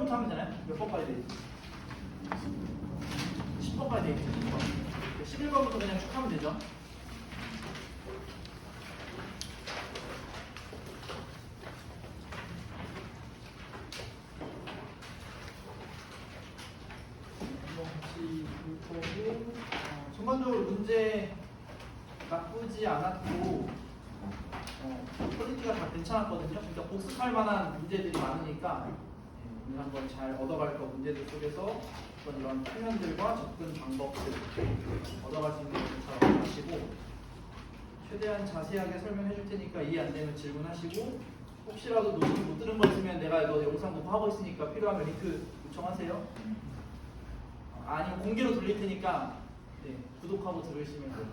11번부터 하면 되나요? 몇 번까지 돼 있지? 10번까지 돼 있죠. 10번. 11번부터 그냥 쭉 하면 되죠. 전반적으로 문제 나쁘지 않았고 퀄리티가 다 괜찮았거든요. 그러니까 복습할 만한 문제들이 많으니까 오늘 한번 잘 얻어갈 거 문제들 속에서 어떤 이런 표현들과 접근 방법들 얻어갈 수 있는 것들 잘 얻어가시고 최대한 자세하게 설명해 줄 테니까 이해 안 되면 질문하시고 혹시라도 노트 못 들은 거 있으면 내가 이거 영상 녹화하고 있으니까 필요하면 링크 요청하세요. 아니면 공개로 돌릴 테니까 네, 구독하고 들으시면 돼요.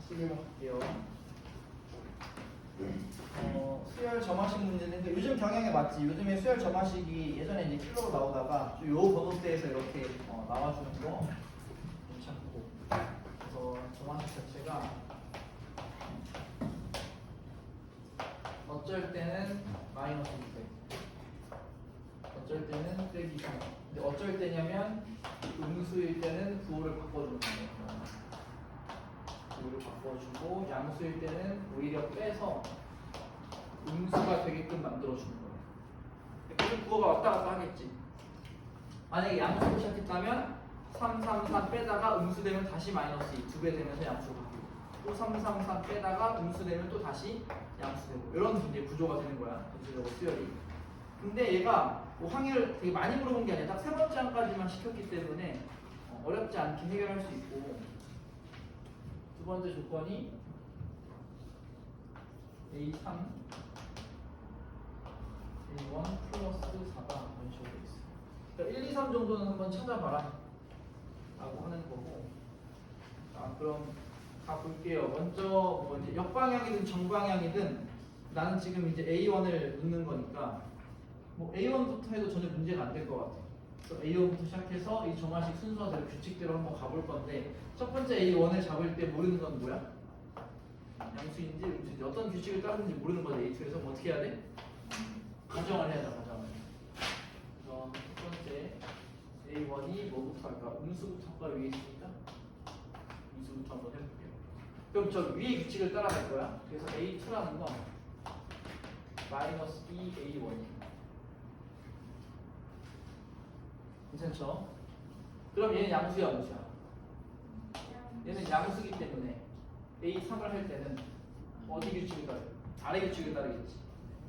시작할게요. 수열 점화식 문제인데 요즘 경향에 맞지. 요즘에 수열 점화식이 예전에 이제 킬러로 나오다가 요 번호대에서 이렇게 나와주는 거 괜찮고. 그래서 점화식 자체가 어쩔 때는 마이너스 200, 어쩔 때는 빼기 3. 근데 어쩔 때냐면 음수일 때는 부호를 바꿔주는 거예요. 부호를 바꿔주고 양수일 때는 오히려 빼서 음수가 되게끔 만들어주는 거예요. 그래서 부호가 왔다 갔다 하겠지. 만약에 양수로 시작했다면 3, 3, 3 빼다가 음수 되면 다시 마이너스 2, 2배 되면서 양수가 바뀌고 또 3, 3, 3 빼다가 음수 되면 또 다시 양수 되고 이런 이제 구조가 되는 거야. 전체적으로 수열이. 근데 얘가 뭐 확률을 되게 많이 물어본 게 아니라 딱 세 번째 항까지만 시켰기 때문에 어렵지 않게 해결할 수 있고 두 번째 조건이 A3, A1 플러스 4가 이런 식으로 돼 있어요. 그러니까 1, 2, 3 정도는 한번 찾아봐라 라고 하는 거고 자 그럼 가볼게요. 먼저 뭐 이제 역방향이든 정방향이든 나는 지금 이제 A1을 묻는 거니까 뭐 A1부터 해도 전혀 문제가 안 될 것 같아요. 그래서 A1부터 시작해서 이 정화식 순서대로 규칙대로 한번 가볼 건데 첫 번째 A1을 잡을 때 모르는 건 뭐야? 양수인지 음수인지 어떤 규칙을 따르는지 모르는 거죠. A2에서 뭐 어떻게 해야 돼? 가정을 해야 돼. 가정을. 그래서 첫 번째 A1이 뭐부터 할까? 음수부터 할까? 위에 있으니까 음수부터 한번 해볼게요. 그럼 저 위에 규칙을 따라갈 거야. 그래서 A2라는 건 마이너스 2A1이에요. 괜찮죠? 그럼 얘는 양수야, 음수야? 얘는 양수기 때문에 A3을 할 때는 어디 규칙을 따르? 아래 규칙을 따르겠지.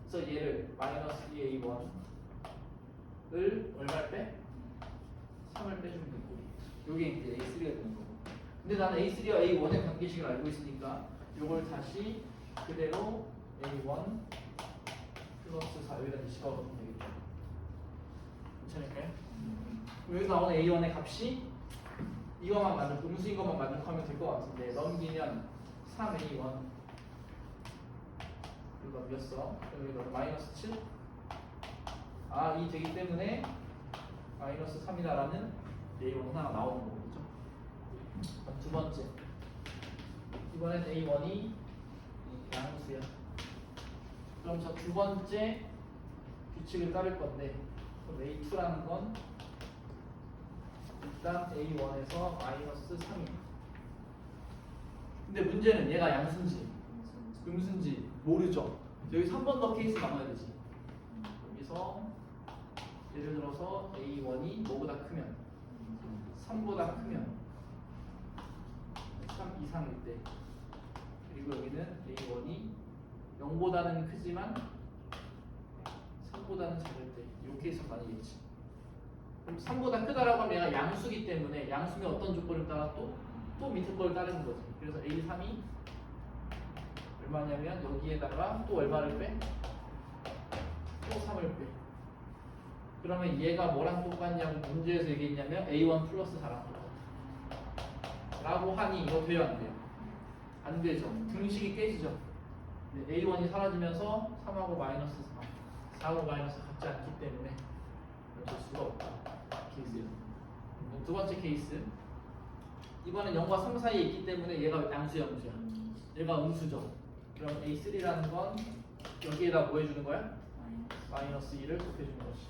그래서 얘를 마이너스 2A1을 얼마를 빼? 3을 빼주면 되고 요게 이제 A3가 되는 거고. 근데 나는 A3와 A1의 관계식을 알고 있으니까 요걸 다시 그대로 A1 플러스 4 여기다 집어넣으면 되겠죠. 괜찮을까요? 여기서 나오는 A1의 값이 이것만 음수인 것만 만족하면 될 것 같은데 넘기면 3A1 그리고 넘겼어. 여기다 마이너스 7 이 되기 때문에 마이너스 3이다라는 A1 하나가 나오는 거겠죠. 두 번째 이번엔 A1이 양수야. 그럼 저 두 번째 규칙을 따를 건데 그럼 A2라는 건 일단 A1에서 마이너스 3이야. 근데 문제는 얘가 양수인지 음수인지 모르죠. 여기서 한 번 더 케이스 나와야 되지. 여기서 예를 들어서 A1이 뭐보다 크면 3보다 크면 3 이상일 때 그리고 여기는 A1이 0보다는 크지만 3보다는 작을 때 이 케이스가 아니겠지. 그럼 3보다 크다라고 하면 얘가 양수기 때문에 양수면 어떤 조건을 따라 또 밑에 걸 따르는 거지. 그래서 A3이 얼마냐면 여기에다가 또 얼마를 빼? 또 3을 빼. 그러면 얘가 뭐랑 똑같냐고 문제에서 얘기했냐면 A1 플러스 4랑 똑같아 라고 하니 이거 돼요 안 돼요? 안 되죠. 등식이 깨지죠. A1이 사라지면서 3하고 마이너스 4 4하고 마이너스 같지 않기 때문에 어쩔 수가 없다 케이스예요. 두 번째 케이스 이번엔 0과 3 사이에 있기 때문에 얘가 양수야 음수야? 얘가 음수죠. 그럼 A3라는 건 여기에다 뭐 해주는 거야? 마이너스. 마이너스 2를 곱해주는 거지.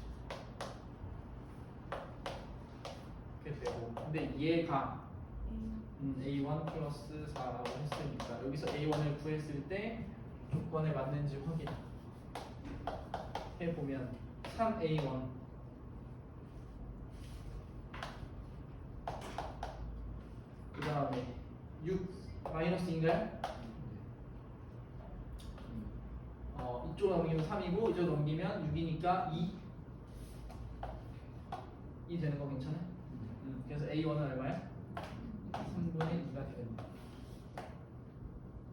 이렇게 되고 근데 얘가 A1 플러스 4라고 했으니까 여기서 A1을 구했을 때 조건에 맞는지 확인 해보면 3A1 그 다음에 6 마이너스인가요? 이쪽으로 넘기면 3이고 이쪽으로 넘기면 6이니까 2 되는 거 괜찮아? 그래서 A1은 얼마야? 3분의 2가 되겠다.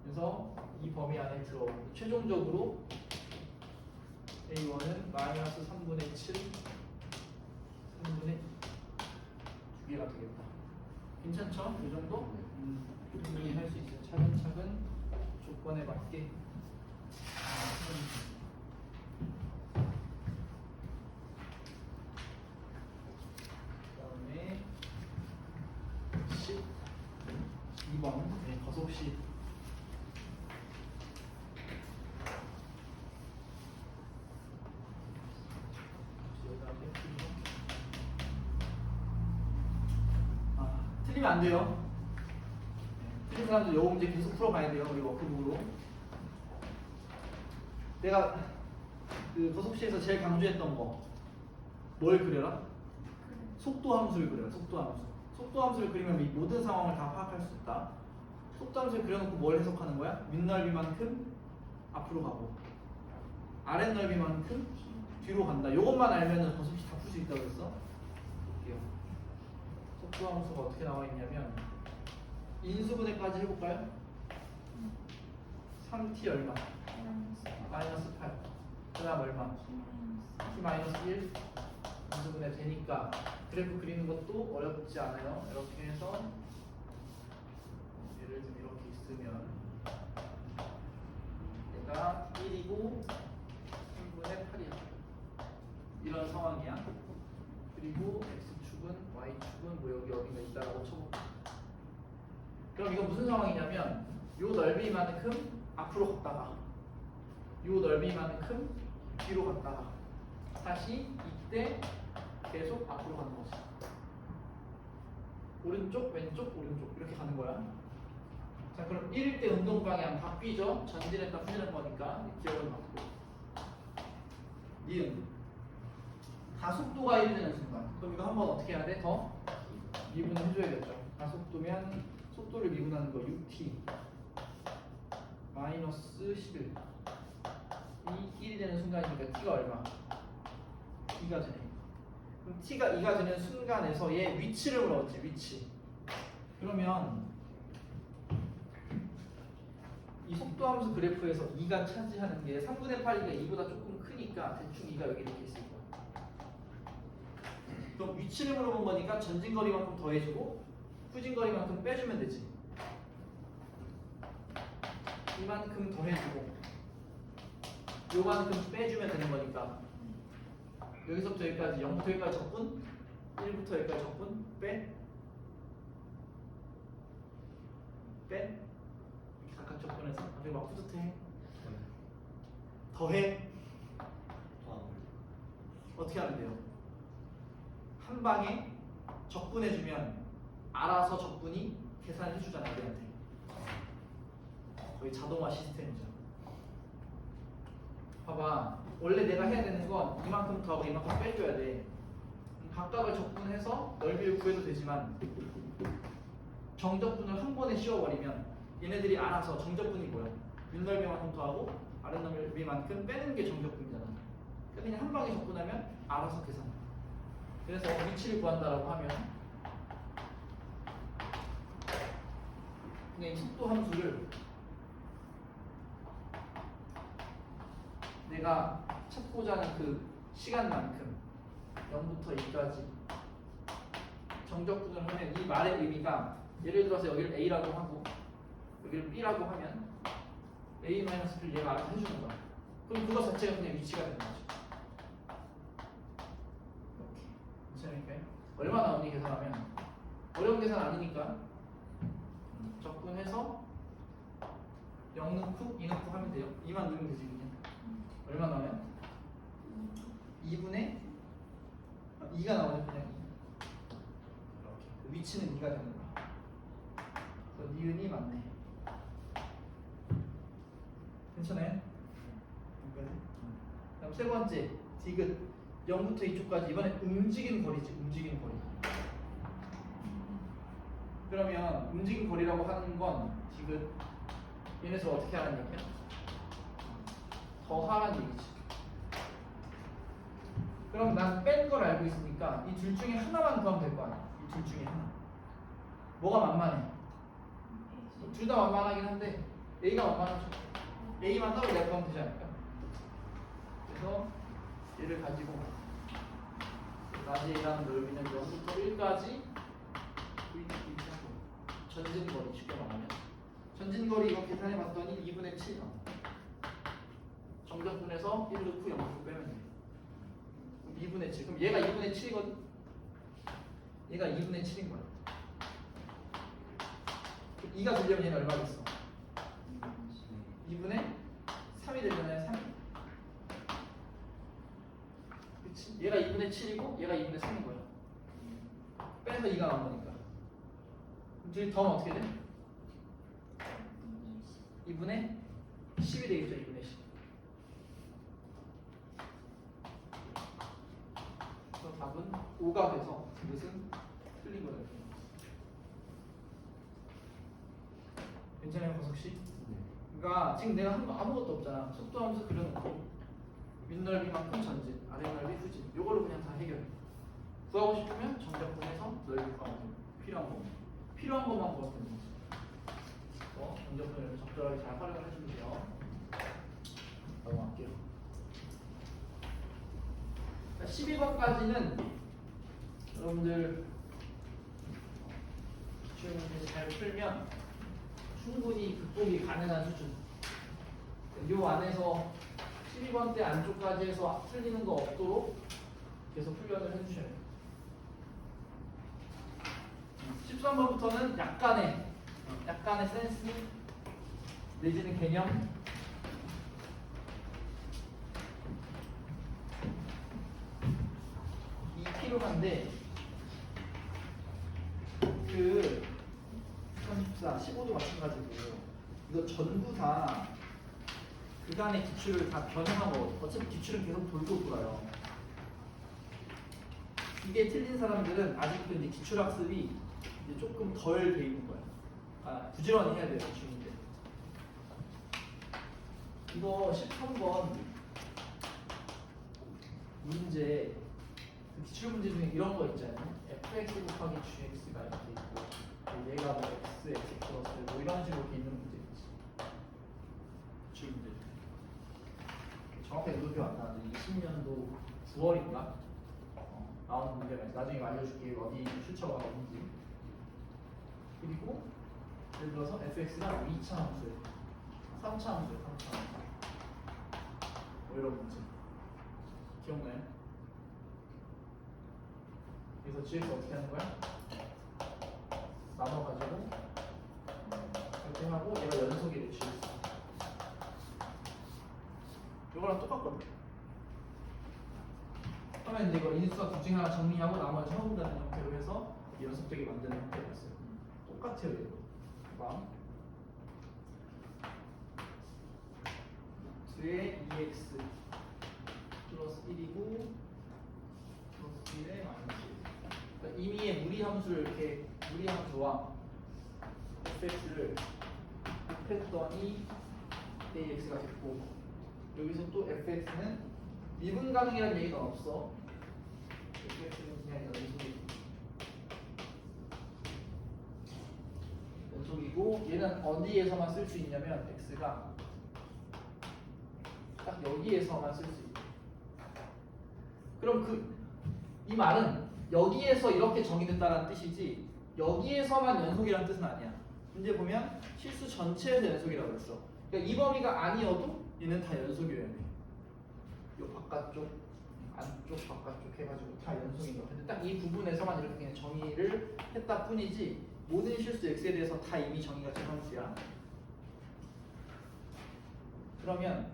그래서 이 범위 안에 들어오고 최종적으로 A1은 마이너스 3분의 7 3분의 2개가 되겠다. 괜찮죠? 이 정도? 충분히 할 수 있어요. 차근차근 조건에 맞게. 그다음에 12번 거속식. 틀리면 안 돼요. 틀린 사람들 요 문제 계속 풀어봐야 돼요. 우리 워크북으로. 내가 그 거속시에서 제일 강조했던 거 뭘 그려라? 속도 함수를 그려라. 속도 함수. 속도 함수를 그리면 이 모든 상황을 다 파악할 수 있다. 속도 함수를 그려놓고 뭘 해석하는 거야? 윗넓이만큼 앞으로 가고 아랫넓이만큼 뒤로 간다. 요것만 알면은 거속시 다 풀 수 있다고 했어. 볼게요. 속도 함수가 어떻게 나와 있냐면 인수분해까지 해볼까요? 3t 얼마? 마이너스 8. 그 다음 얼마? t 마이너스 1. 인수분해 되니까 그래프 그리는 것도 어렵지 않아요. 이렇게 해서 예를 들면 이렇게 있으면 얘가 1이고 3분의 8이야. 이런 상황이야. 그리고 x축은 y축은 뭐 여기 어딘가 있다라고 쳐볼게. 그럼 이건 무슨 상황이냐면 요 넓이만큼 앞으로 갔다가 요 넓이만큼 뒤로 갔다가 다시 이때 계속 앞으로 가는 거지. 오른쪽 왼쪽 오른쪽 이렇게 가는 거야. 자 그럼 1일 때 운동 방향 바뀌죠. 전진했다 후진한 거니까 기억을 받고 니은 가속도가 1이 되는 순간 그럼 이거 한번 어떻게 해야 돼? 더 미분을 해줘야겠죠. 가속도면 속도를 미분하는 거 6t 마이너스 11 이 1이 되는 순간이니까 t가 얼마? 2가 되네. 그럼 t가 2가 되는 순간에서 얘 위치를 물었지. 위치. 그러면 이 속도함수 그래프에서 2가 차지하는 게 3분의 8이니까 2보다 조금 크니까 대충 2가 여기 이렇게 있을 거야. 그럼 위치를 물어본 거니까 전진거리만큼 더해주고 후진거리만큼 빼주면 되지. 이만큼 더해주고 요만큼 빼주면 되는 거니까 여기서부터 여기까지 0부터 여기까지 적분 1부터 여기까지 적분 빼 이렇게 각각 적분해서 갑자기 막 뿌듯해. 더해 어떻게 하면 돼요? 한 방에 적분해주면 알아서 적분이 계산해주잖아. 우리한테 거의 자동화 시스템이죠. 봐봐. 원래 내가 해야 되는 건 이만큼 더하고 이만큼 빼줘야 돼. 각각을 적분해서 넓이를 구해도 되지만 정적분을 한 번에 씌워버리면 얘네들이 알아서 정적분이 뭐야? 윗넓이만큼 더하고 아랫넓이만큼 빼는 게 정적분이잖아. 그러니까 그냥 한 방에 적분하면 알아서 계산해. 그래서 위치를 구한다라고 하면 그냥 이 속도 함수를 내가 찾고자 하는 그 시간만큼 0부터 2까지 정적분을 하면 이 말의 의미가 예를 들어서 여기를 A라고 하고 여기를 B라고 하면 A-B를 얘가 알아서 해주는 거야. 그럼 그거 자체가 그냥 위치가 되는 거죠. 이렇게 괜찮을까요? 얼마 나오니 계산하면 어려운 계산 아니니까 적분해서 0 넣고 2 넣고 하면 돼요. 2만 넣으면 되지 그냥. 얼마 나오면? 2분의 2가 나오죠. 그냥 2. 이렇게 위치는 2가 되는 거야. 그래서 니은이 맞네. 괜찮아요? 그럼 세 번째 디귿 0부터 2초까지 이번에 움직이는 거리지. 움직이는 거리. 그러면 움직이는 거리라고 하는 건 디귿 얘네서 어떻게 하라는 얘기야? 더 하라는 얘기지. 그럼 난 뺀 걸 알고 있으니까 이 둘 중에 하나만 구하면 될 거 아니야. 이 둘 중에 하나. 뭐가 만만해? 둘 다 만만하긴 한데 A가 만만하죠. A만 따로 내가 구하면 되지 않을까? 그래서 얘를 가지고 낮이라는 넓이는 0부터 1까지 전진거리 쉽게 말하면 전진거리 이거 계산해 봤더니 2분의 7 나와. 정적분에서 1 넣고 0 넣고 빼면 돼. 2분의 7. 그럼 얘가 2분의 7이거든? 얘가 2분의 7인 거야. 2가 되려면 얘는 얼마겠어? 2분의 3이 되잖아요. 3. 그치? 얘가 2분의 7이고 얘가 2분의 3인 거야. 빼서 2가 나온 거니까. 둘이 더하면 어떻게 돼? 2분의 10이 되겠죠. 2분의 10. 그래서 답은 5가 돼서 이것은 틀린 거예요. 괜찮아요, 거석 씨? 그러니까 지금 내가 한 거 아무것도 없잖아. 속도함수 그려놓고 윗넓이만큼 전진, 아랫넓이 후진. 요걸로 그냥 다 해결해. 구하고 싶으면 정적분에서 넓이 구하고 필요한 것만 구하면 되는 거지. 정적분을 적절하게 잘 활용을 해주면 돼요. 넘어갈게요. 12번까지는 여러분들 기출문제 잘 풀면 충분히 극복이 가능한 수준. 이 안에서 12번 때 안쪽까지 해서 틀리는 거 없도록 계속 훈련을 해주셔야 돼요. 13번부터는 약간의 센스 내지는 개념 이 필요한데 그 34, 15도 마찬가지고 이거 전부 다 그간의 기출을 다 변형하고 어차피 기출은 계속 돌고 돌아요. 이게 틀린 사람들은 아직도 이제 기출학습이 이제 조금 덜 돼 있는 거예요. 부지런히 해야 돼요, 기출인데. 이거 13번 문제, 그 기출 문제 중에 이런 거 있잖아요. fx 곱하기 gx가 이렇게 있고, 얘가 뭐 x, x 플러스 뭐 이런 식으로 이렇게 있는 문제 있지. 기출 문제 중에. 정확하게 누구표 안 나왔는데 20년도 9월인가? 나오는 문제가 있어. 나중에 알려줄게. 어디 출처가 어딘지. 그리고 예를 들어서 fx가 2차 함수예요. 3차 함수예요. 3차 함수. 뭐 이런 문제. 기억나요? 그래서 gx 어떻게 하는 거야? 나눠가지고 이렇게 하고 얘가 연속이래 gx. 이거랑 똑같거든. 하면 이제 이거 인수가 둘 중에 하나 정리하고 나머지 허분되는 형태로 해서 연속되게 만드는 형태가 있어요. 똑같아요, 이거. 봐. 루트의 2x 플러스 1이고 플러스 1의 마이너스 1. 그러니까 임의의 무리함수를 이렇게 무리함수와 fx를 곱했더니 ax가 됐고 여기서 또 fx는 미분 가능이라는 얘기는 없어. fx는 그냥 연속이고 얘는 어디에서만 쓸 수 있냐면 x가 딱 여기에서만 쓸 수 있다. 그럼 이 말은 여기에서 이렇게 정의됐다는 뜻이지 여기에서만 연속이라는 뜻은 아니야. 문제 보면 실수 전체에서 연속이라고 했어. 그러니까 이 범위가 아니어도 얘는 다 연속이어야 돼. 요 바깥쪽, 안쪽, 바깥쪽 해가지고 다 연속인 거. 근데 딱 이 부분에서만 이렇게 그냥 정의를 했다 뿐이지 모든 실수 x에 대해서 다 이미 정의가 된 함수야. 그러면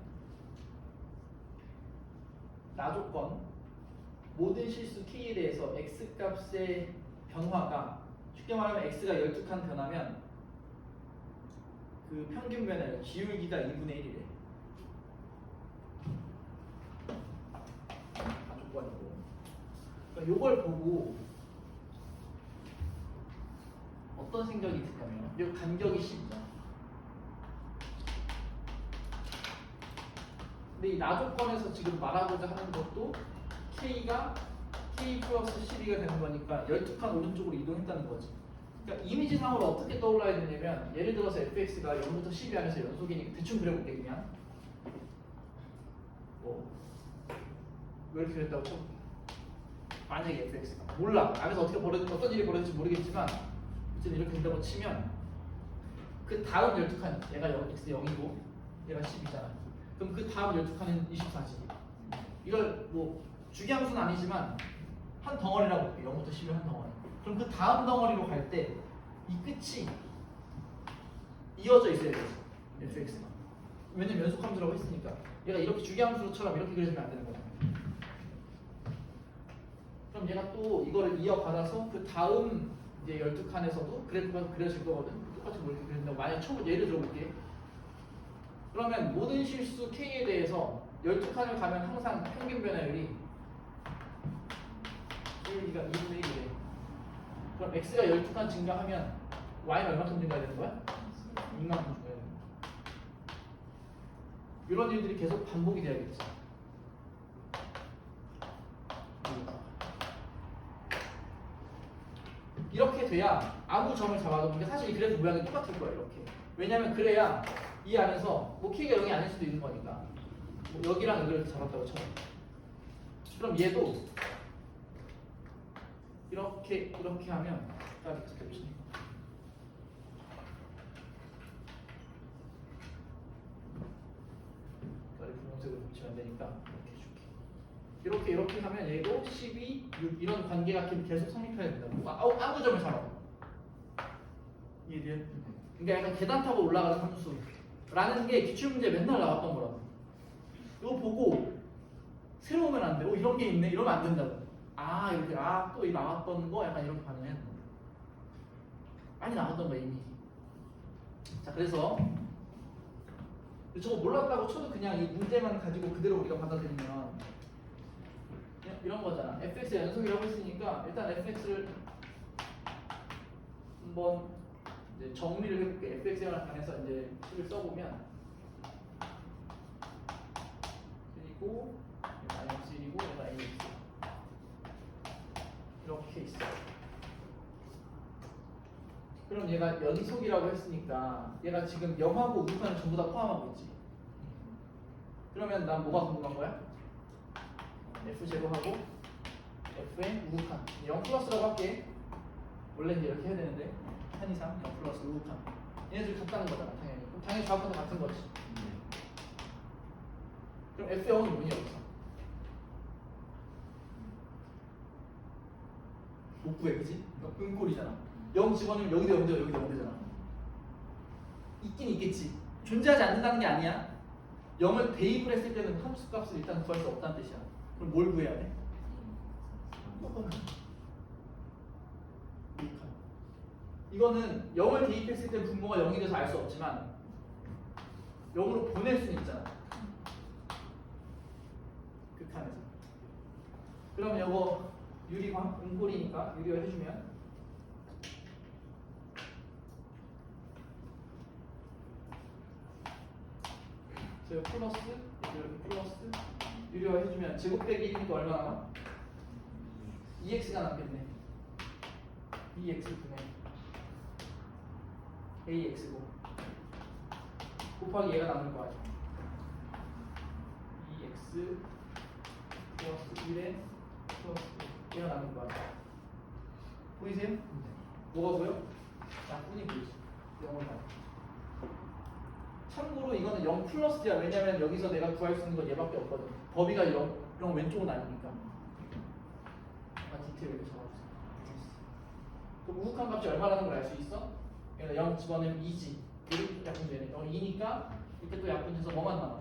나조건 모든 실수 k에 대해서 x 값의 변화가 쉽게 말하면 x가 12칸 변하면 그 평균 변화율 기울기가 2분의 1이래. 나조건이고. 그러니까 요걸 보고 어떤 생각이 들까면 이 간격이 10이잖아. 근데 이 나조건에서 지금 말하고자 하는 것도 K가 K 플러스 12가 되는 거니까 12칸 오른쪽으로 이동했다는 거지. 그러니까 이미지상으로 어떻게 떠올라야 되냐면 예를 들어서 fx가 0부터 12 안에서 연속이니까 대충 그려볼게 그냥. 왜 이렇게 됐다고 쳐볼게. 만약에 fx가 몰라. 안에서 어떤 일이 벌어질지 모르겠지만 어쨌든 이렇게 된다고 치면 그 다음 12칸 얘가 x 0이고 얘가 10이잖아. 그럼 그 다음 12칸은 24지. 이걸 뭐 주기함수는 아니지만 한 덩어리라고 볼게. 0부터 10을 한 덩어리. 그럼 그 다음 덩어리로 갈 때 이 끝이 이어져 있어야 돼. fx가. 왜냐면 연속함수라고 했으니까. 얘가 이렇게 주기함수처럼 이렇게 그려지면 안 되는 거야. 그럼 얘가 또 이거를 이어받아서 그 다음 이제 12칸에서도 그래프가 그려질 거거든. 똑같이 뭐 이렇게 그린다고. 만약 처음 예를 들어볼게. 그러면 모든 실수 K에 대해서 12칸을 가면 항상 평균 변화율이 기울기가 2분의 1이래. 그럼 X가 12칸 증가하면 Y는 얼마큼 증가해야 되는 거야? 2만큼 증가해야 되는 거야. 이런 일들이 계속 반복이 돼야겠지. 이렇게 돼야 아무 점을 잡아도 그러니까 사실 이 그래프 모양이 똑같을 거야. 이렇게. 왜냐면 그래야 이 안에서 뭐 K가 0이 아닐 수도 있는 거니까 뭐 여기랑 여기를 이렇게 잡았다고 쳐요. 그럼 얘도 이렇게 하면 어떻게 보시니? 분홍색으로 붙이면 되니까 이렇게 해줄게. 이렇게 하면 얘도 12, 6 이런 관계가 계속 성립해야 된다고. 아무 점을 잡아도. 이해돼요? 그러니까 약간 계단 타고 올라가는 함수라는 게 기출문제 맨날 나왔던 거라고. 이거 보고 새로우면 안 돼. 이런 게 있네. 이러면 안 된다고. 이렇게 또 이 나왔던 거 약간 이렇게 반응해야 된다. 많이 나왔던 거 이미. 자 그래서 저거 몰랐다고 쳐도 그냥 이 문제만 가지고 그대로 우리가 받아들이면 이런 거잖아. fx 연속이라고 했으니까 일단 fx를 한번 이제 정리를 해볼게. fx에 관해서 이제 식을 써보면 그리고 마이너스 1이고 얘가 ax 이렇게 있어. 그럼 얘가 연속이라고 했으니까 얘가 지금 0하고 우극한을 전부 다 포함하고 있지. 그러면 난 뭐가 궁금한 거야? f0하고 f의 우극한 0 플러스라고 할게. 원래 이제 이렇게 해야 되는데 한이상 0 플러스 우극한 얘네들이 같다는 거잖아. 당연히 좌표도 같은 거지. 그럼 f0은 뭐니 여기서? 못 구해 그치? 은꼴이잖아. 0 집어넣으면 여기도 0되고 여기도 0되잖아. 있긴 있겠지. 존재하지 않는다는 게 아니야. 0을 대입을 했을 때는 함수 값을 일단 구할 수 없다는 뜻이야. 그럼 뭘 구해야 돼? 이거는 0을 대입했을 때 분모가 0이 돼서 알 수 없지만 0으로 보낼 수는 있잖아. 극한에서. 그럼 이거 유리광, 은골이니까 유리화 해주면 저 플러스, 이렇게 플러스 유리화 해주면 제곱 빼기 1이니까 얼마 나와? 2x가 남겠네. 2x분의 ax고 곱하기 얘가 남는 거 아죠? 2x 플러스 1에 플러스 얘가 남는 거 아죠? 보이세요? 뭐가 보여? 약분이 보이죠? 0을 봐. 참고로 이거는 0 플러스야. 왜냐면 여기서 내가 구할 수 있는 건 얘밖에 없거든. 범위가 0 왼쪽은 아니니까. 디테일 이렇게 적어주세요. 그럼 우극한 값이 얼마라는 걸 알 수 있어? 그러니까 0 집어넣으면 2지. 이렇게 약분되네. 2니까 이렇게 또 약분해서 뭐만 남아?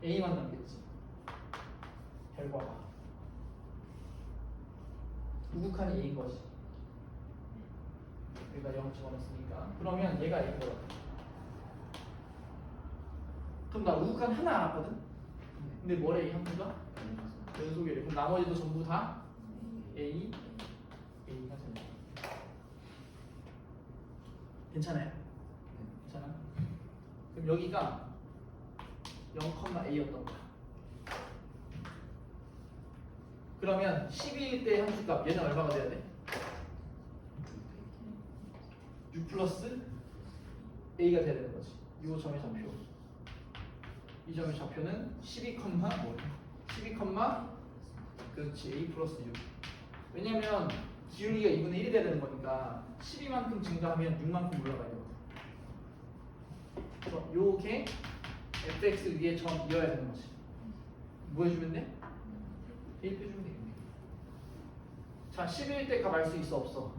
A만 남겠지. 결과가 우극한이 A인 거지. 여기가 0 집어넣었으니까. 그러면 얘가 A인 거야. 그럼 나 우극한 하나 알았거든? 근데 뭐래 이 함수가? 연속이래. 그럼 나머지도 전부 다 A가 됩니다. 괜찮아요? 괜찮아? 그럼 여기가 0,A였던 거야. 그러면 12일 때 함수값 얘는 얼마가 돼야 돼? 6 플러스 A가 돼야 되는 거지. 이 점의 좌표. 이 점의 좌표는 12, 12, 그렇지 A 플러스 6. 왜냐면 기울기가 2분의 1이 돼야 되는 거니까 12만큼 증가하면 6만큼 올라가야 되거든. 그래서 요게 fx 위에 점이어야 되는 거지. 뭐 해주면 돼? 대입해주면 되겠네. 자, 11일 때 값 알 수 있어 없어?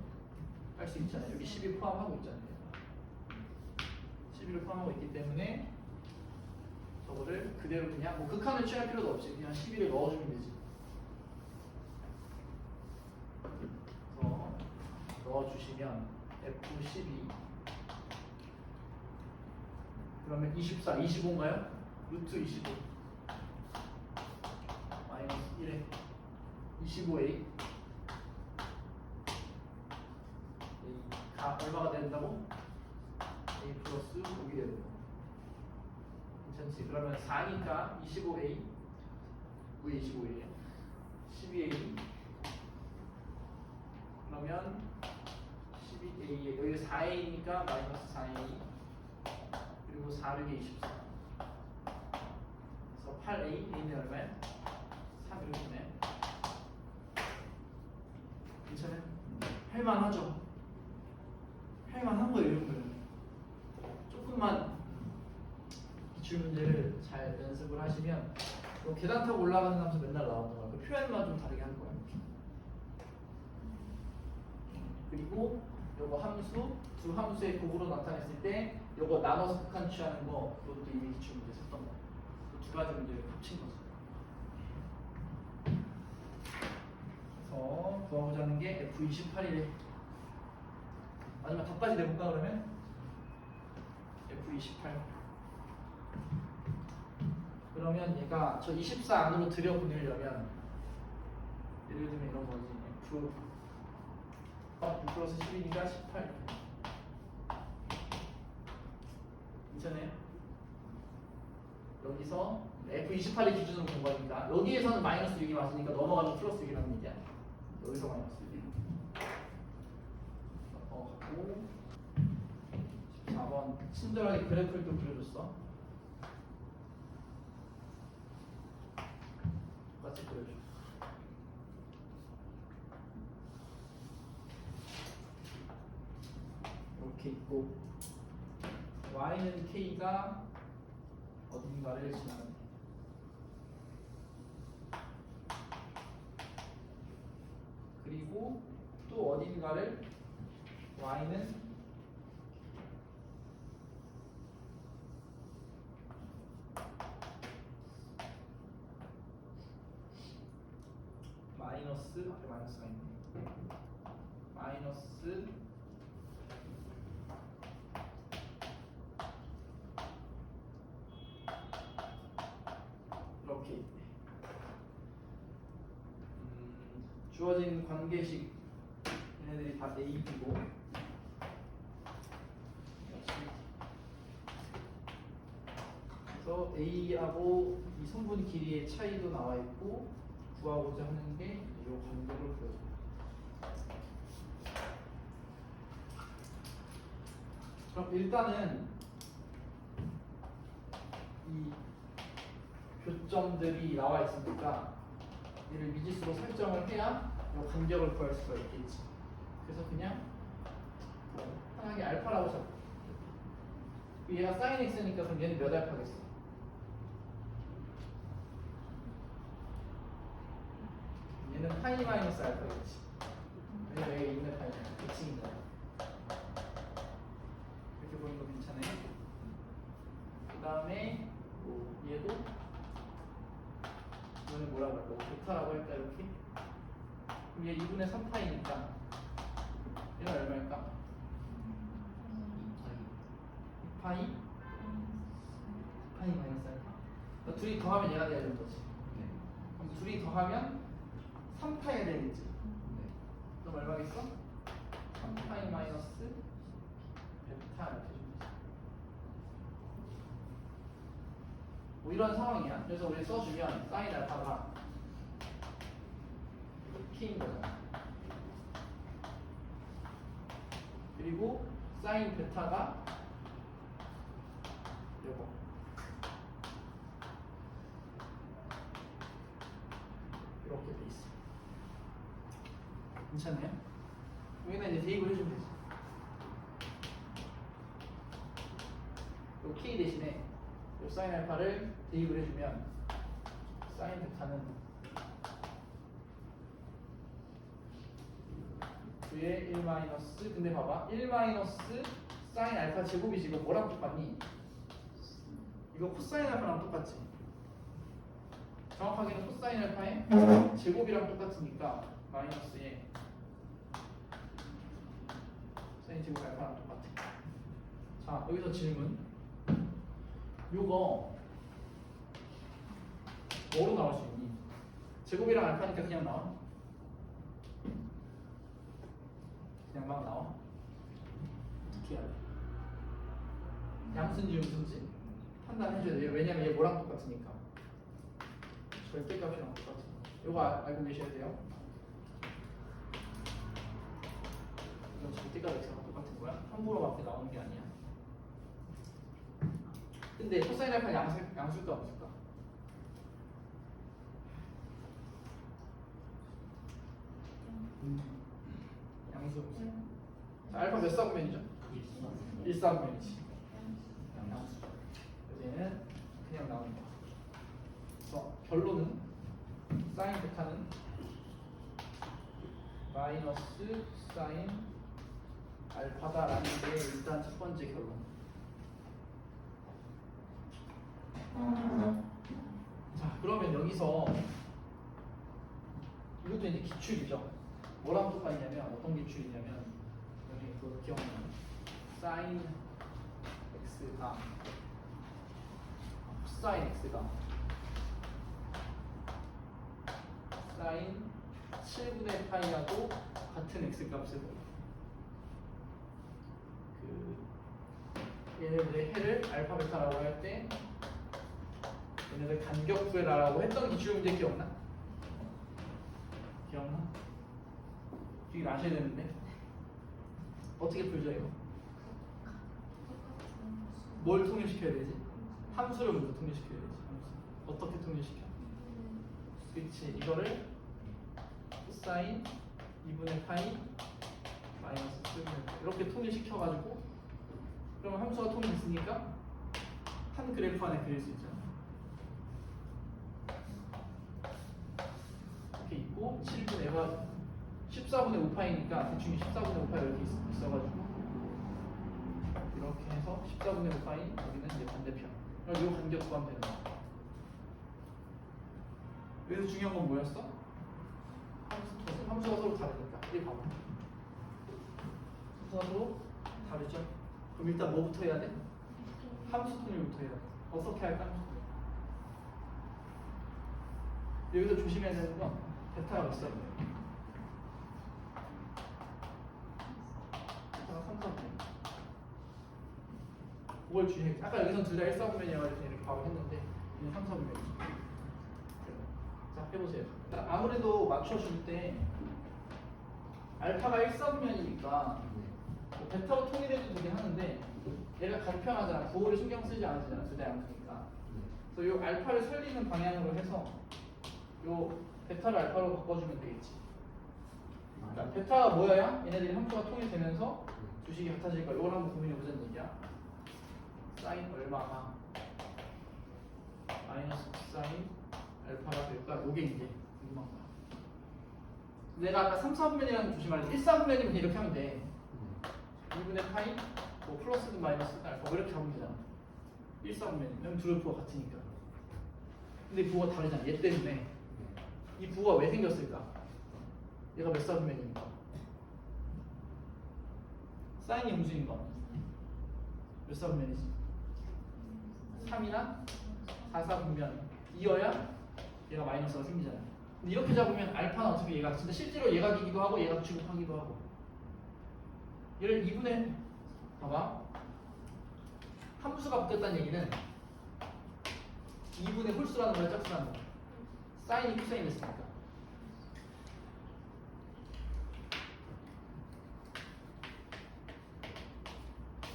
알 수 있잖아요. 여기 11 포함하고 있잖아요. 11을 포함하고 있기 때문에 저거를 그대로 그냥 뭐 극한을 취할 필요도 없이 그냥 11을 넣어주면 되지. 그래서 넣어주시면 F12 그러면 24, 25인가요? 루트 25 마이너스 1에 25A 가 얼마가 된다고? A 플러스 5이 되는 거. 괜찮지? 그러면 4니까 25A 왜 25A야? 12A 그러면 12A에 여기 4A니까 마이너스 4A 그리고 4르게 24 그래서 8A A는 얼마야? 3 이렇게 되네. 괜찮아요? 할만하죠? 할만한 거예요. 이런 거는 조금만 기출 문제를 잘 연습을 하시면 계단 타고 올라가는 함수 맨날 나왔던 거야. 그 표현만 좀 다르게 할 거야. 그리고 요거 함수 두 함수의 곱으로 나타냈을 때 요거 나눠서 극한 취하는 거 그것도 이미 기출 문제 썼던 거. 그 두 가지 문제를 합친 거죠. 그래서 구하고자 하는 게 F28이래. 마지막 답까지 내볼까 그러면? F28 그러면 얘가 저 24 안으로 들여보내려면 예를 들면 이런 거지. F 6 플러스 12니까 18 괜찮아요? 여기서 F28의 기준으로 본 거니까 여기에서는 마이너스 6이 맞으니까 넘어가면 플러스 6이라는 얘기야. 여기서 마이너스 6 넘어가고 14번 친절하게 그래프를 좀 그려줬어. 똑같이 그려줘. 이렇게 있고 y는 k가 어딘가를 지나는 그리고 또 어딘가를 y는 마이너스 앞에 마이너스가 있네. 마이너스 이렇게 있네. 주어진 관계식 얘네들이 다 A이고 그래서 A하고 이 성분 길이의 차이도 나와 있고 구하고자 하는 게 이 관계를 보여줍니다. 그럼 일단은 이 교점들이 나와 있으니까 얘를 미지수로 설정을 해야 이 간격을 구할 수가 있겠지. 그래서 그냥 편하게 알파라고 잡고 얘가 sin x니까 그럼 얘는 몇 알파겠어? 얘는 파이 마이너스 알파겠지. 왜냐면 여기 있는 파이는 대칭이니까. 이렇게 보는 거 괜찮아요? 그 다음에 얘도 이거는 뭐라고 할까? 베타라고 할까 이렇게? 그럼 얘 2분의 3파이니까 얘가 얼마일까? 2파이? 2파이 마이너스 알파? 그러니까 둘이 더하면 얘가 돼야 되는 거지. 그럼 둘이 더하면 3파이가 되겠지. 그럼 얼마겠어? 3파이 마이너스 베타 이렇게 주면 되지. 뭐 이런 상황이야. 그래서 우리 써주면 사인 알파가 P인 거잖아. 그리고 사인 베타가 요거. 이렇게 돼 있어. 괜찮네요? 여기다 이제 대입을 해주면 되지. 요 K 대신에 요 사인 알파를 대입을 해주면 사인 베타는 2의 1 마이너스 근데 봐봐 1 마이너스 사인 알파 제곱이지. 이거 뭐랑 똑같니? 이거 코사인 알파랑 똑같지. 정확하게는 코사인 알파의 제곱이랑 똑같으니까 마이너스에 사인 제곱 알파랑 똑같아. 자 여기서 질문. 요거 뭐로 나올 수 있니? 제곱이랑 알파니까 그냥 나와? 그냥 막 나와? 어떻게 해야 돼? 양수인지 음수인지 판단해줘야 돼요. 왜냐면 얘 뭐랑 똑같으니까. 절대값이랑 똑같은 거. 이거 알고 계셔야 돼요. 이건 절대값 x랑 똑같은 거야. 함부로 앞에 나오는 게 아니야. 근데 코사인 알파 양수일까 없을까? 양수 음수. 자, 알파 몇 사분면이죠? 1사분면이지. 양수. 얘는 그냥 나오는 거야. 그래서 결론은 사인 베타는 마이너스 사인 알파다라는 게 일단 첫 번째 결론. 자 그러면 여기서 이것도 이제 기출이죠. 뭐랑 똑같냐면 어떤 기출이냐면 여기 그 기억나 사인 x가 코사인 x가 사인 7분의 파이하고 같은 x 값을 그 얘네들의 해를 알파 베타라고 할 때 얘네들 간격 구해라라고 했던 기출 문제 기억나? 기억나? 기억 나셔야 되는데 어떻게 풀죠 이거? 뭘 통일시켜야 되지? 함수를 먼저 통일시켜야 되지. 함수. 어떻게 통일시켜? 그치 이거를 코사인 2분의 파이 마이너스 7분의 이렇게 통일시켜가지고 그러면 함수가 통일됐으니까 한 그래프 안에 그릴 수 있잖아. 이렇게 있고 7분의 14분의 5파이니까 대충 14분의 5파이 이렇게 있어가지고 이렇게 해서 14분의 5파이 여기는 이제 반대편. 그럼 이 간격 구하면 되는 거야. 여기서 중요한 건 뭐였어? 함수가 서로 다르니까. 이게 봐봐. 함수가 서로 다르죠? 그럼 일단 뭐부터 해야 돼? 함수 통일부터 해야 돼. 어떻게 할까? 여기서 조심해야 되는 건 베타가 있어야 돼. 베타가 3, 4분의 그걸 주의해. 아까 여기서 둘 다 1, 4분면이어가지고 이렇게 바로 했는데 이건 3, 4분면이지. 자, 해보세요. 아무래도 맞춰줄 때 알파가 1, 4분면이니까 베타로 통일해도 되긴 하는데 얘가 간편하잖아. 구호를 신경 쓰지 않으잖아. 둘 다 양수니까. 그래서 이 알파를 살리는 방향으로 해서 이 베타를 알파로 바꿔주면 되겠지. 그러니까 베타가 뭐야? 얘네들이 함수가 통일되면서 주식이 같아질 거야. 이걸 한번 고민해보자는 얘기야. 사인 얼마가 마이너스 사인 알파가 될까? 이게 이제 궁금한 거야. 내가 아까 3, 4분면이라는 조심하려 1, 4분면이면 이렇게 하면 돼. 2분의 파이 뭐 플러스든 마이너스든 알파 뭐 이렇게 하면 되잖아. 1, 4분면이면 둘의 부호가 같으니까. 근데 부호가 다르잖아. 얘 때문에 이 부호가 왜 생겼을까? 얘가 몇 사분면입니까? 사인이 음수인 거. 몇 사분면이지? 3이나 4사분면 이어야 얘가 마이너스가 생기잖아요. 근데 이렇게 잡으면 알파는 어차피 얘가 진짜 실제로 얘가이기도 하고 얘가 취급하기도 하고. 얘를 2분의 봐봐. 함수가 바뀌었다는 얘기는 2분의 홀수라는 거야, 짝수라는 거. 사인이 코사인 됐으니까.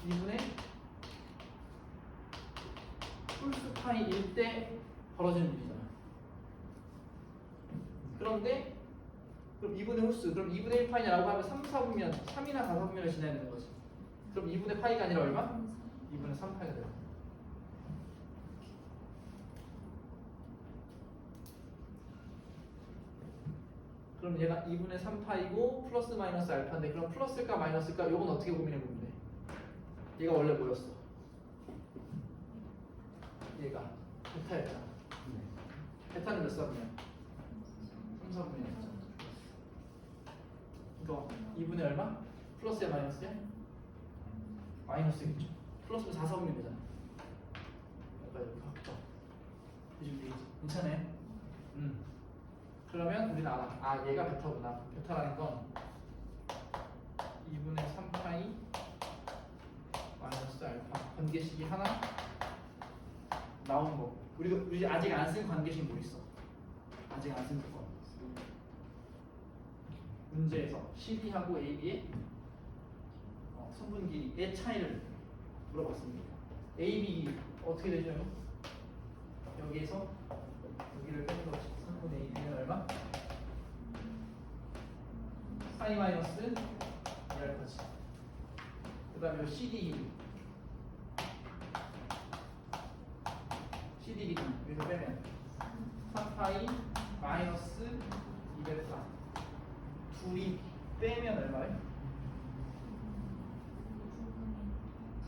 이분의 홀수 파이일 때 벌어지는 일이잖아. 그런데 그럼 2분의 홀수, 그럼 2분의 1 파이냐라고 하면 3, 4분면, 3이나 4사분면을 지나야 되는 거지. 그럼 2분의 파이가 아니라 얼마? 2분의 3 파이가 돼요. 그럼 얘가 2분의 3파이고 플러스 마이너스 알파인데 그럼 플러스일까 마이너스일까? 요건 어떻게 고민해 보면 돼? 얘가 원래 뭐였어? 얘가 베타였잖아. 베타는 몇 사분면? 3, 4분면이었잖아. 이거 2분의 얼마? 플러스야 마이너스야? 마이너스겠죠. 플러스면 4사분면이잖아. 약간 이렇게 확정 해주면 되겠지. 괜찮아요? 그러면 우리는 알아. 아 얘가 베타구나. 베타라는 건 2분의 3파이 마이너스 알파 관계식이 하나 나오는 거. 우리 아직 안 쓴 관계식 뭐 있어? 아직 안 쓴 거. 문제에서 CD하고 AB의 성분 길이의 차이를 물어봤습니다. AB 어떻게 되죠? 여기에서 여기를 빼는 거지. 3분의 AB는 얼마? 사이 마이너스 2알파지. 그 다음에 CD 길이 여기서 빼면 3파이 마이너스 2베타 둘이 빼면 얼마예요?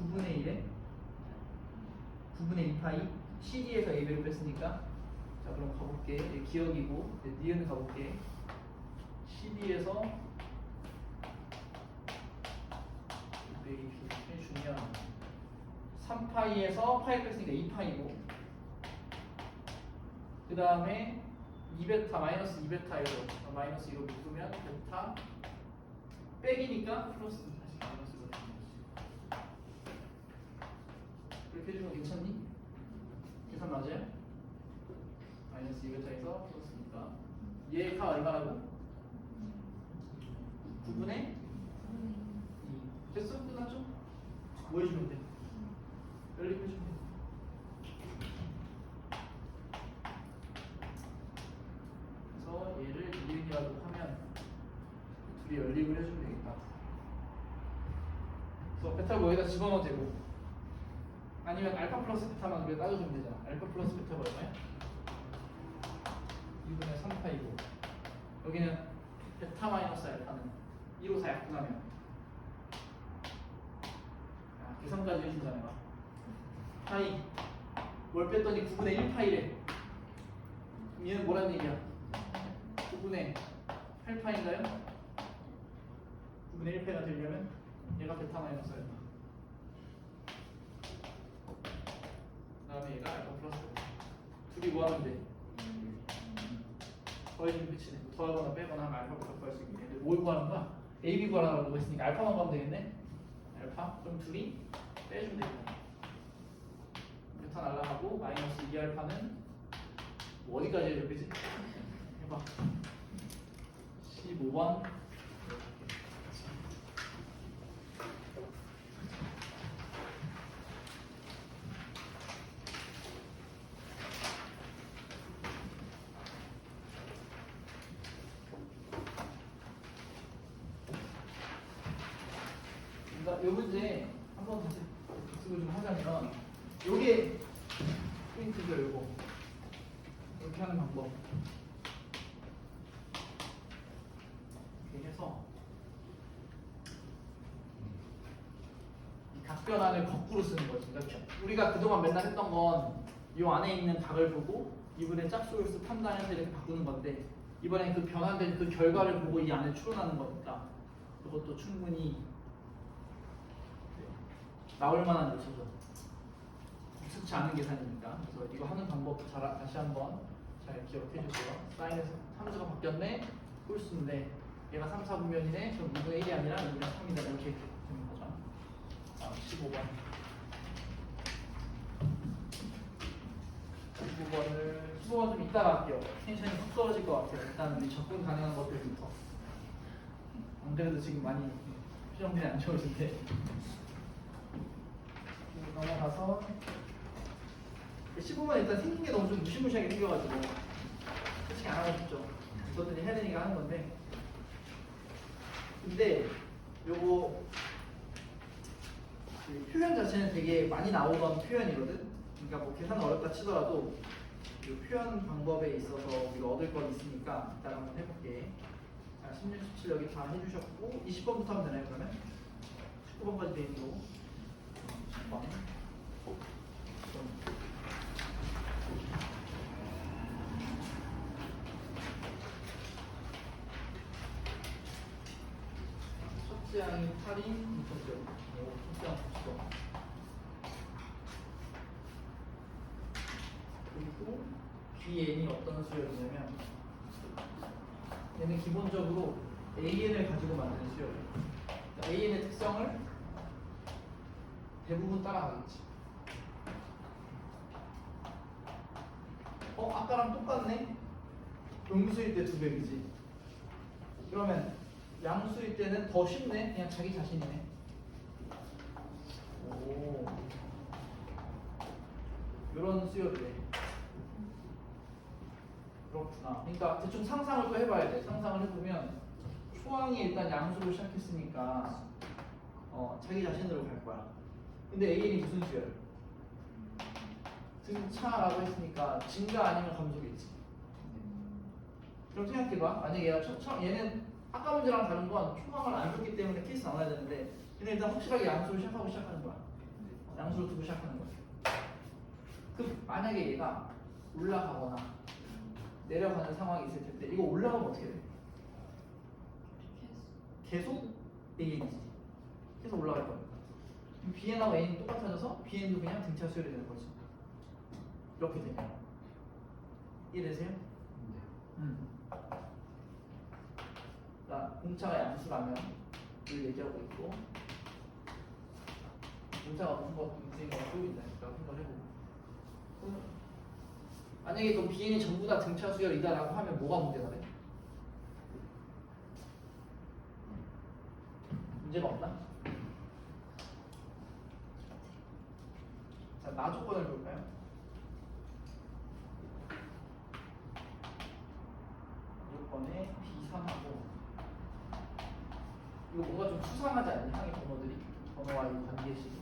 9분의 1에 9분의 2파이 CD에서 AB를 뺐으니까 자 그럼 가볼게. 기억이고 니은 가볼게. CD에서 AB 해주면 3파이에서 파이 뺐으니까 2파이고 그 다음에 2베타 마이너스 2베타에서 마이너스 2로 묶으면 베타 빼기니까 플러스 다시 마이너스로 되는 거지. 이렇게 해주면 괜찮니? 계산 맞아요? 마이너스 2베타에서 플러스니까 얘가 얼마라고? 9분의 2 됐어? 끝났죠? 뭐 해주면 돼? 열리고 해주면 돼. 그래서 얘를 니은이라고 하면 둘이 연립을 해주면 되겠다. 그래서 베타를 여기다 집어넣어도 되고 아니면 알파 플러스 베타만 우리가 따져주면 되잖아. 알파 플러스 베타가 얼마야? 2분의 3파이고 여기는 베타 마이너스 알파는 2로 4 약분하면 계산까지 해준다네요. 파이 뭘 뺐더니 9분의 1파이래. 얘는 뭐라는 얘기야? 9분의 8파인가요? 9분의 1파이가 되려면 얘가 베타 마이너스 알파 그 다음에 얘가 알파 플러스 둘이 뭐 하면 돼? 더해주면 끝이네. 더하거나 빼거나 하면 알파 베타 구할 수 있겠네. 근데 뭘 구하는 거야? AB 구하라고 했으니까 알파만 구하면 되겠네. 알파? 그럼 둘이 빼주면 되겠다. 베타 날라가고 마이너스 2알파는 뭐 어디까지 해줘 그지? 해봐. 15번 그러니까 이 문제 한번 다시 복습을 좀 하자면 요게 포인트죠. 요거 이렇게 하는 방법 이렇게 해서 이 각변환을 거꾸로 쓰는 거지. 그러니까 우리가 그동안 맨날 했던 건 이 안에 있는 각을 보고 이분의 짝수를 판단해서 이렇게 바꾸는 건데 이번엔 그 변환된 그 결과를 보고 이 안에 추론하는 거니까 그것도 충분히 나올 만한 요소죠. 익숙치 않은 계산이니까. 그래서 이거 하는 방법 다시 한번 잘 기억해 주세요. 사인에서 함수가 바뀌었네. 홀수인데 얘가 3, 4분면이네. 그럼 2분의 1이 아니라 2분의 3이다. 이렇게 되는 거죠. 15번. 15번 좀 이따가 할게요. 텐션이 훅 떨어질 것 같아요. 일단 우리 접근 가능한 것들부터. 안 그래도 지금 많이 표정들이 안 좋으신데. 넘어가서 15번 일단 생긴 게 너무 좀 무시무시하게 생겨가지고 솔직히 안 하고 싶죠. 저들이 해야 되니까 하는 건데. 근데 요거 그 표현 자체는 되게 많이 나오던 표현이거든. 그러니까 뭐 계산 어렵다 치더라도 이 표현 방법에 있어서 우리가 얻을 건 있으니까 이따가 한번 해볼게. 자, 16, 17 여기 다 해주셨고 20번부터 하면 되나요 그러면? 19번까지 돼 있고 10번. 첫째 항이 8인, 첫째 항 9번. 그리고 BN이 어떤 수열이냐면 얘는 기본적으로 AN을 가지고 만드는 수열이에요. 그러니까 AN의 특성을 대부분 따라가겠지. 아까랑 똑같네? 음수일 때 2배이지. 그러면 양수일 때는 더 쉽네? 그냥 자기 자신이네. 오. 이런 수열이래. 그렇구나. 그러니까 대충 상상을 또 해봐야 돼. 상상을 해보면 초항이 일단 양수로 시작했으니까 자기 자신으로 갈 거야. 근데 AN이 무슨 수열? 등차라고 했으니까 증가 아니면 감소겠지. 그럼 생각해봐. 만약에 얘가 얘는 아까 문제랑 다른 건 초항을 안 줬기 때문에 케이스 나와야 되는데 얘는 일단 확실하게 양수로 시작하고 시작하는 거야. 양수로 두고 시작하는 거야. 그럼 만약에 얘가 올라가거나 내려가는 상황이 있을 텐데 이거 올라가면 어떻게 돼? 계속 AN이지. 계속 올라갈 거니까. 그럼 BN하고 A는 똑같아져서 BN도 그냥 등차 수열이 되는 거지. 이렇게 되면 이해되세요? 네. 자, 공차가 양수라면 을 얘기하고 있고 공차가 무슨 인생이 수열이다니까 생각을 해보고 만약에 그 BN이 전부 다 등차 수열이다라고 하면 뭐가 문제가 돼? 문제가 없나? 자, 나 조건을 볼까요? 조건에 B3하고 이거 뭔가 좀 수상하지 않니? 항의 번호들이 번호와 이 관계식이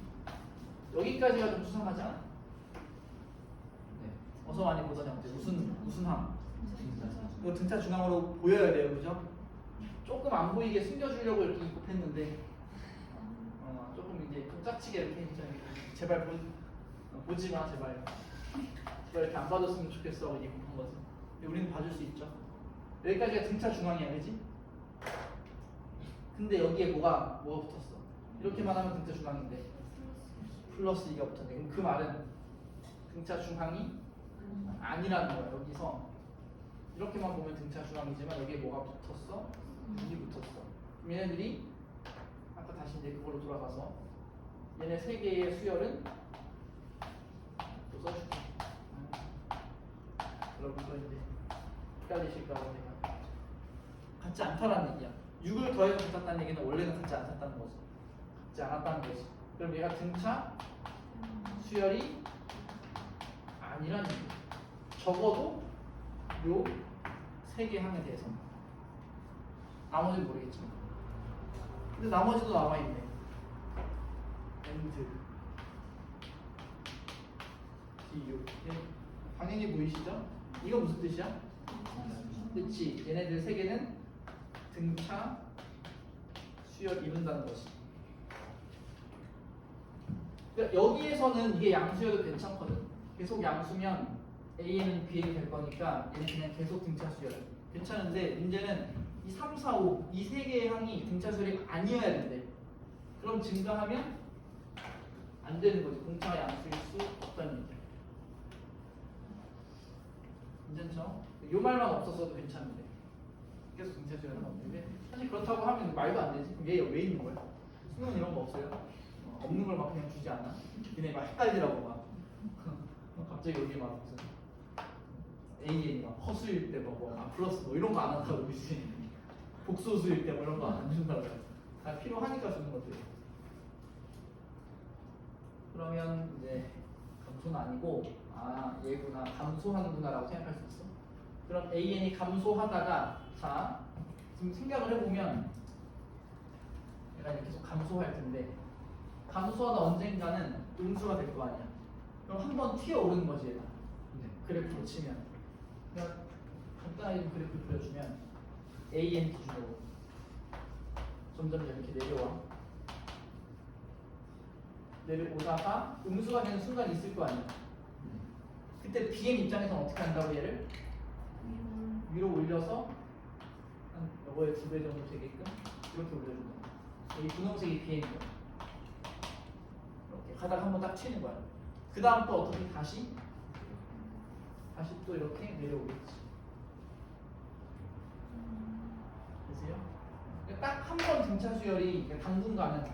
여기까지가 좀 수상하지 않아? 네. 어서 많이 보던 형태 무슨 항? 이거 등차 중앙으로 보여야 돼요, 그죠? 조금 안 보이게 숨겨주려고 이렇게 입곱했는데 조금 이제 좀 짝치게 이렇게 제발 보지 마, 제발 이렇게 안 봐줬으면 좋겠어 하고 입곱한 거지. 근데 우리는 봐줄 수 있죠. 여기까지가 등차 중앙이야, 그지? 근데 여기에 뭐가 붙었어? 이렇게만 하면 등차 중앙인데 플러스 2가 붙었네. 그럼 그 말은 등차 중앙이 아니라는 거야. 여기서 이렇게만 보면 등차 중앙이지만 여기에 뭐가 붙었어? 2이 붙었어. 그럼 얘네들이 아까 다시 이제 그걸로 돌아가서 얘네 세 개의 수열은 또 써줄게. 여러분 또 이제 헷갈리실까봐 내가 같지 않다라는 얘기야. 6을 더해서 같았다는 얘기는 원래는 같지 않았다는 거지. 같지 않았다는 거지. 그럼 얘가 등차 수열이 아니라는 얘기. 적어도 요 세 개 항에 대해서. 나머지는 모르겠지만. 근데 나머지도 나와있네. 엔드 D6. 당연히 보이시죠? 이거 무슨 뜻이야? 그치. 얘네들 세 개는 등차 수열 이룬다는 것이. 그러니까 여기에서는 이게 양수여도 괜찮거든. 계속 양수면 A는 B는 될 거니까 얘는 그냥 계속 등차 수열. 괜찮은데 문제는 이 3, 4, 5 이 세 개의 항이 등차 수열이 아니어야 된대. 그럼 증가하면 안 되는 거지. 공차가 양수일 수 없다는 얘기야. 괜찮죠? 요 말만 없었어도 괜찮은데 계속 등차 수열은 없는데 사실 그렇다고 하면 말도 안 되지. 그럼 얘 왜 있는 거야? 수능 이런 거 없어요? 없는 걸 막 그냥 주지 않아? 걔네 막 헷갈리라고 막 갑자기 여기 막 무슨 AN이 막 허수일 때 뭐 플러스 뭐 이런 거 안 한다고 그러지. 복소수일 때 뭐 이런 거 안 준다고. 다 필요하니까 주는 것들이. 그러면 이제 감소는 아니고 얘구나 감소하는구나라고 생각할 수 있어. 그럼 AN이 감소하다가 자 지금 생각을 해보면 얘가 이제 계속 감소할 텐데 감소하다 언젠가는 음수가 될 거 아니야. 그럼 한 번 튀어오르는 거지 얘가. 그래프로 치면 그냥 간단하게 좀 그래프를 그려주면 AN 기준으로 점점 이렇게 내려오다가 음수가 되는 순간이 있을 거 아니야. 그때 BN 입장에서는 어떻게 한다고 얘를? 위로 올려서 한 이거의 2배 정도 되게끔 이렇게 올려준다. 여기 분홍색이 BN인 거야. 이렇게 가다가 한번 딱 치는 거야. 그 다음 또 어떻게 다시 또 이렇게 내려오겠지. 되세요? 딱 한 번 등차 수열이 당분간은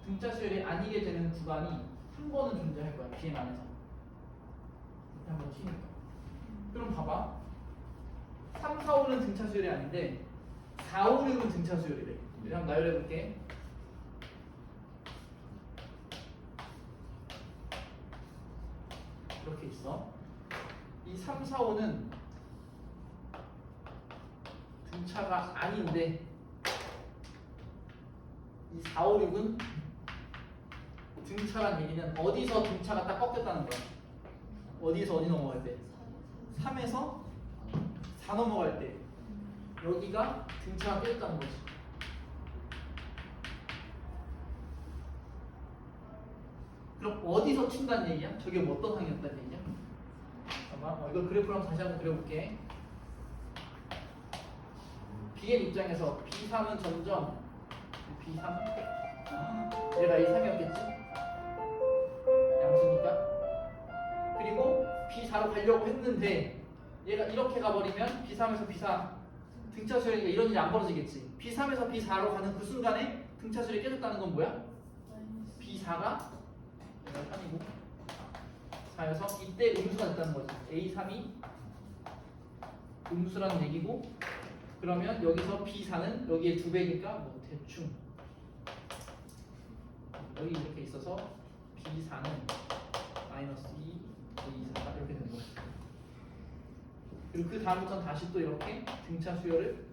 등차 수열이 아니게 되는 구간이 한 번은 존재할 거야. BN 안에서. 이렇게 한번 치니까. 그럼 봐봐. 3, 4, 5는 등차 수열이 아닌데 4, 5, 6은 등차 수열이래. 한번 나열해볼게. 이렇게 있어. 이 3, 4, 5는 등차가 아닌데 이 4, 5, 6은 등차란 얘기는 어디서 등차가 딱 꺾였다는 거야. 어디에서 어디 넘어갈 때? 3에서 4 넘어갈 때 여기가 등차가 깨졌다는 거지. 그럼 어디서 튄다는 얘기야? 저게 뭐 어떤 항이었다는 얘기야? 잠깐만, 이거 그래프를 한번 다시 한번 그려볼게. B의 입장에서 B3은 점점 B3 얘가 A3이었겠지? 양수니까. 그리고 B4로 가려고 했는데 얘가 이렇게 가버리면 B3에서 B4 등차 수열이니까 이런 일이 안 벌어지겠지. B3에서 B4로 가는 그 순간에 등차 수열이 깨졌다는 건 뭐야? B4가 얘가 3이고 4여서 이때 음수가 됐다는 거지. A3이 음수라는 얘기고 그러면 여기서 B4는 여기에 2배니까 뭐 대충 여기 이렇게 있어서 B4는 마이너스 2, A4가 이렇게 되는 거지. 그리고 그 다음부터는 다시 또 이렇게 등차 수열을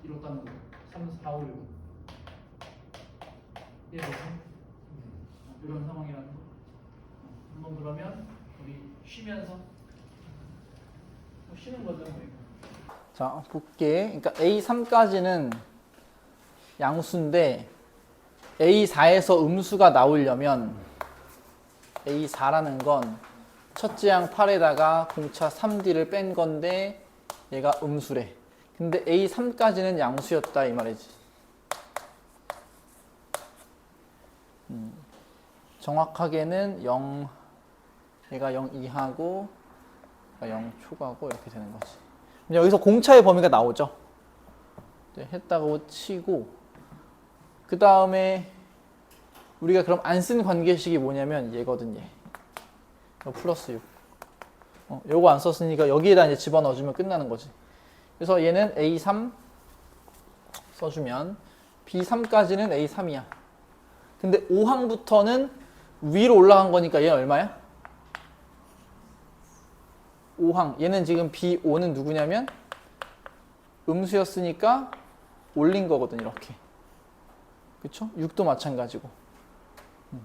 이뤘다는 거예요. 3, 4, 5, 6 이해되세요? 이런 상황이라는 거. 한번 그러면 우리 쉬면서 쉬는 거죠. 자, 볼게. 그러니까 A3까지는 양수인데 A4에서 음수가 나오려면 A4라는 건 첫째 항 8에다가 공차 3D를 뺀 건데 얘가 음수래. 근데 A3까지는 양수였다 이 말이지. 정확하게는 0 얘가 0 이하고 0 초과고 이렇게 되는 거지. 여기서 공차의 범위가 나오죠. 네, 했다고 치고 그 다음에 우리가 그럼 안 쓴 관계식이 뭐냐면 얘거든. 얘 플러스 6 요거 안 썼으니까 여기에다 이제 집어넣어주면 끝나는 거지. 그래서 얘는 A3 써주면 B3까지는 A3이야. 근데 5항부터는 위로 올라간 거니까 얘는 얼마야? 5항. 얘는 지금 B5는 누구냐면 음수였으니까 올린 거거든. 이렇게. 그쵸? 6도 마찬가지고.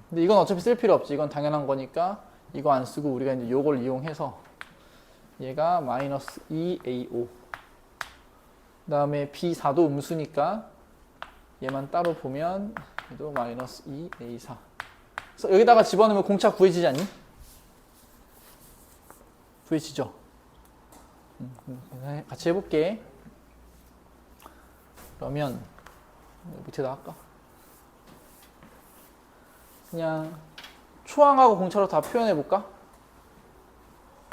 근데 이건 어차피 쓸 필요 없지. 이건 당연한 거니까 이거 안 쓰고 우리가 이제 요걸 이용해서 얘가 마이너스 2A5 그 다음에 B4도 음수니까 얘만 따로 보면 얘도 마이너스 2A4 그래서 여기다가 집어넣으면 공차 구해지지 않니? 구해지죠? 같이 해볼게. 그러면 밑에다 할까? 그냥 초항하고 공차로 다 표현해볼까?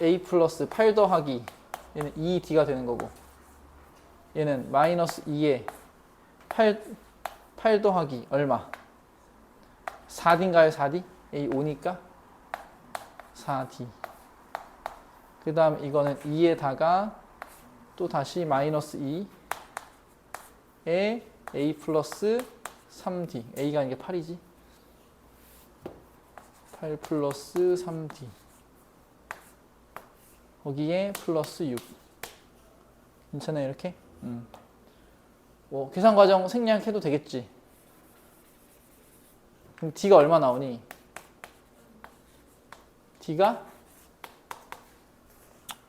a 플러스 8 더하기 얘는 2d가 되는 거고 얘는 마이너스 2에 8 더하기 얼마? 4d인가요? 4d? a 5니까 4d. 그 다음 이거는 2에다가 또 다시 마이너스 2에 a 플러스 3d. a가 이게 8이지. 8 플러스 3d. 거기에 플러스 6. 괜찮아요, 이렇게? 뭐 계산 과정 생략해도 되겠지. 그럼 d가 얼마 나오니? d가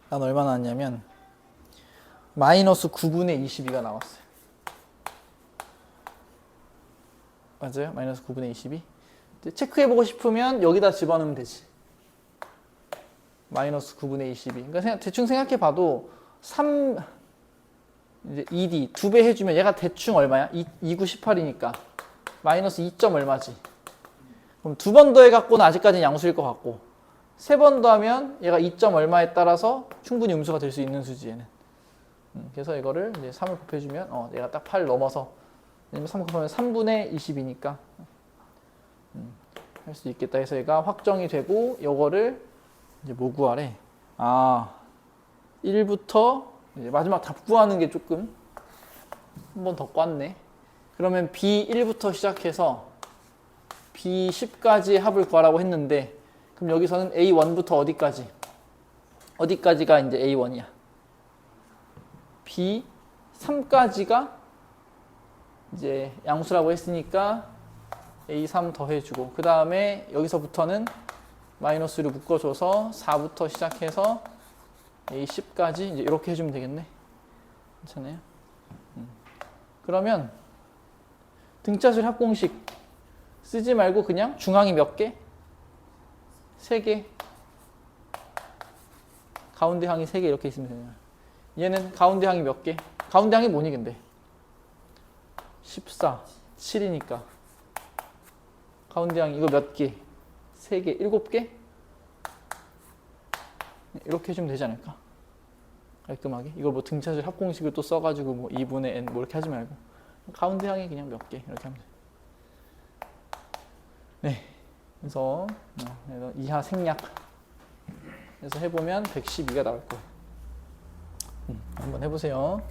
난 얼마 나왔냐면 마이너스 9분의 22가 나왔어요. 맞아요? 마이너스 9분의 22. 체크해보고 싶으면 여기다 집어넣으면 되지. 마이너스 9분의 22. 그러니까 대충 생각해봐도 3 이제 2D 2배 해주면 얘가 대충 얼마야? 2918이니까 마이너스 2. 얼마지? 그럼 2번 더해갖고는 아직까지는 양수일 것 같고 3번 더하면 얘가 2. 얼마에 따라서 충분히 음수가 될 수 있는 수지 얘는. 그래서 이거를 이제 3을 곱해주면 얘가 딱 8 넘어서 왜냐면 3 곱하면 3분의 20이니까 할 수 있겠다 해서 얘가 확정이 되고 요거를 이제 뭐 구하래? 1부터 이제 마지막 답 구하는 게 조금 한 번 더 꽈네. 그러면 B1부터 시작해서 B10까지 합을 구하라고 했는데 그럼 여기서는 A1부터 어디까지? 어디까지가 이제 A1이야? B3까지가 이제 양수라고 했으니까 A3 더해주고 그 다음에 여기서부터는 마이너스로 묶어줘서 4부터 시작해서 A10까지 이제 이렇게 해주면 되겠네. 괜찮아요? 그러면 등차술 합공식 쓰지 말고 그냥 중항이 몇 개? 3개. 가운데 항이 3개 이렇게 있으면 되잖아. 얘는 가운데 항이 몇 개? 가운데 항이 뭐니 근데? 14, 7이니까 가운데 항 이거 몇 개? 3개, 7개? 이렇게 해주면 되지 않을까? 깔끔하게. 이걸 뭐 등차술 합공식을 또 써가지고 뭐 2분의 n 뭐 이렇게 하지 말고 가운데 항이 그냥 몇 개 이렇게 하면 돼. 네. 그래서 이하 생략 해서 해보면 112가 나올 거예요. 한번 해보세요.